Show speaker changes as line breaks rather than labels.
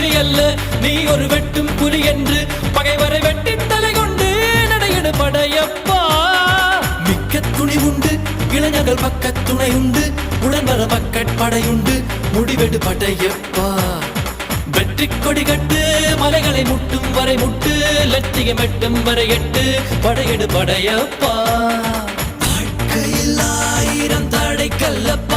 குட்டி அல்ல நீ ஒரு வெட்டும் புலி என்று பகைவரை வெட்டி தலை கொண்டு நடையிடு படையப்பா. மிக்க துணி உண்டு இளைஞர்கள் பக்க துணை உண்டு உடன்வர படையுண்டு முடிவெடு படையப்பா. வெற்றி கொடி கட்டு மலைகளை முட்டும் வரை முட்டு லட்சியம் எட்டும் வரை எட்டு படையெடு படையப்பா. வாழ்க்கையில் 1000 தடை கல்லப்பா